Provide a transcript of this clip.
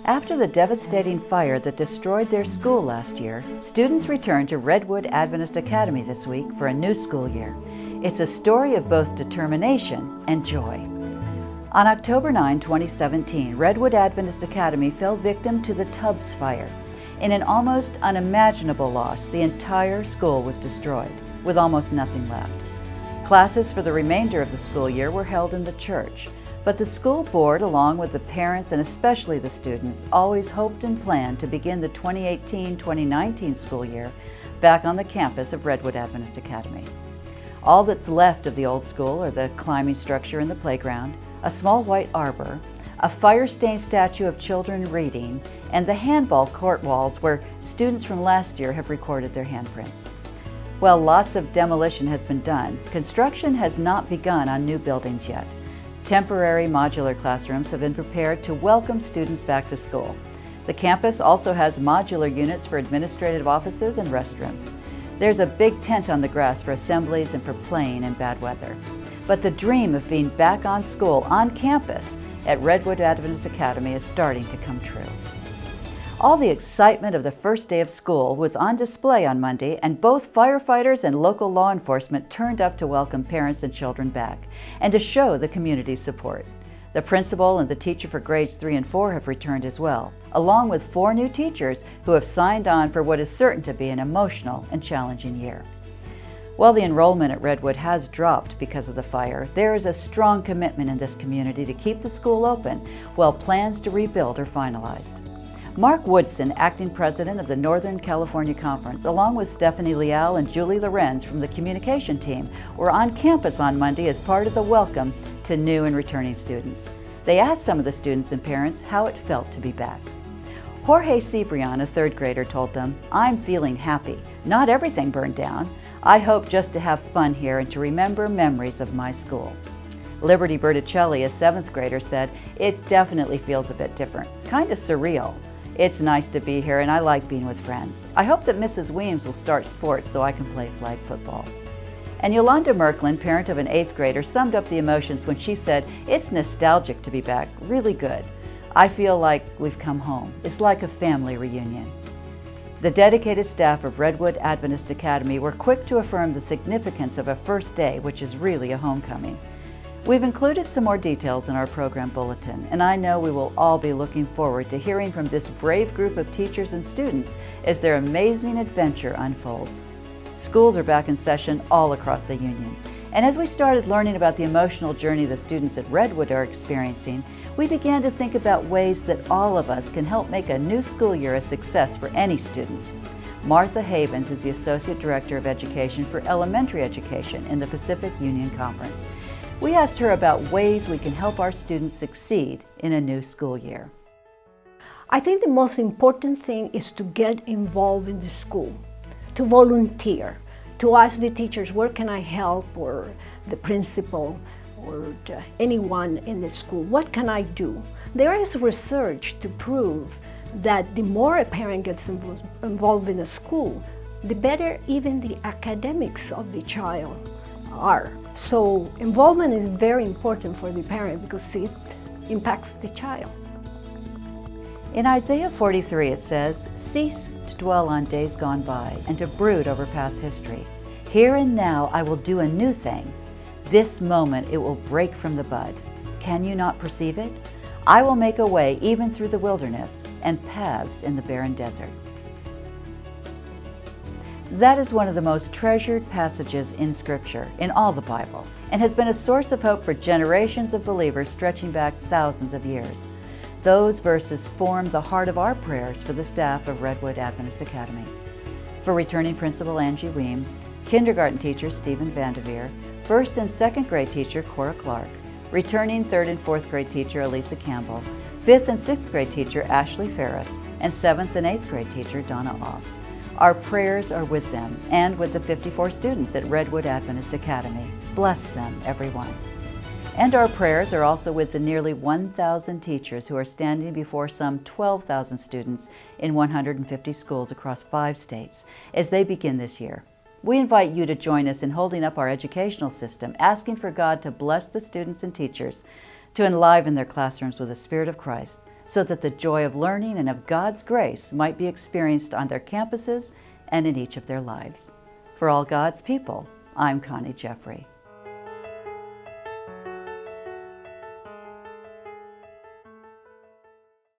After the devastating fire that destroyed their school last year, students returned to Redwood Adventist Academy this week for a new school year. It's a story of both determination and joy. On October 9, 2017, Redwood Adventist Academy fell victim to the Tubbs fire. In an almost unimaginable loss, the entire school was destroyed, with almost nothing left. Classes for the remainder of the school year were held in the church, but the school board, along with the parents and especially the students, always hoped and planned to begin the 2018-2019 school year back on the campus of Redwood Adventist Academy. All that's left of the old school are the climbing structure in the playground, a small white arbor, a fire-stained statue of children reading, and the handball court walls where students from last year have recorded their handprints. While lots of demolition has been done, construction has not begun on new buildings yet. Temporary modular classrooms have been prepared to welcome students back to school. The campus also has modular units for administrative offices and restrooms. There's a big tent on the grass for assemblies and for playing in bad weather. But the dream of being back on school, on campus, at Redwood Adventist Academy is starting to come true. All the excitement of the first day of school was on display on Monday, and both firefighters and local law enforcement turned up to welcome parents and children back and to show the community's support. The principal and the teacher for grades 3 and 4 have returned as well, along with 4 new teachers who have signed on for what is certain to be an emotional and challenging year. While the enrollment at Redwood has dropped because of the fire, there is a strong commitment in this community to keep the school open while plans to rebuild are finalized. Marc Woodson, acting president of the Northern California Conference, along with Stephanie Leal and Julie Lorenz from the communication team, were on campus on Monday as part of the welcome to new and returning students. They asked some of the students and parents how it felt to be back. Jorge Sibrian, a 3rd grader, told them, "I'm feeling happy. Not everything burned down. I hope just to have fun here and to remember memories of my school." Liberty Berticelli, a 7th grader, said, "It definitely feels a bit different, kind of surreal. It's nice to be here and I like being with friends. I hope that Mrs. Weems will start sports so I can play flag football." And Yolanda Merklin, parent of an 8th grader, summed up the emotions when she said, "It's nostalgic to be back, really good. I feel like we've come home. It's like a family reunion." The dedicated staff of Redwood Adventist Academy were quick to affirm the significance of a first day, which is really a homecoming. We've included some more details in our program bulletin, and I know we will all be looking forward to hearing from this brave group of teachers and students as their amazing adventure unfolds. Schools are back in session all across the Union, and as we started learning about the emotional journey the students at Redwood are experiencing, we began to think about ways that all of us can help make a new school year a success for any student. Martha Havens is the Associate Director of Education for Elementary Education in the Pacific Union Conference. We asked her about ways we can help our students succeed in a new school year. I think the most important thing is to get involved in the school, to volunteer, to ask the teachers, where can I help, or the principal, or anyone in the school, what can I do? There is research to prove that the more a parent gets involved in a school, the better even the academics of the child are. So involvement is very important for the parent because it impacts the child. In Isaiah 43 it says, "Cease to dwell on days gone by and to brood over past history. Here and now I will do a new thing. This moment it will break from the bud. Can you not perceive it? I will make a way even through the wilderness and paths in the barren desert." That is one of the most treasured passages in Scripture, in all the Bible, and has been a source of hope for generations of believers stretching back thousands of years. Those verses form the heart of our prayers for the staff of Redwood Adventist Academy. For returning Principal Angie Weems, kindergarten teacher Stephen Vandeveer, 1st and 2nd grade teacher Cora Clark, returning 3rd and 4th grade teacher Elisa Campbell, 5th and 6th grade teacher Ashley Ferris, and 7th and 8th grade teacher Donna Off. Our prayers are with them and with the 54 students at Redwood Adventist Academy. Bless them, everyone. And our prayers are also with the nearly 1,000 teachers who are standing before some 12,000 students in 150 schools across 5 states as they begin this year. We invite you to join us in holding up our educational system, asking for God to bless the students and teachers, to enliven their classrooms with the Spirit of Christ, so that the joy of learning and of God's grace might be experienced on their campuses and in each of their lives. For all God's people, I'm Connie Jeffrey.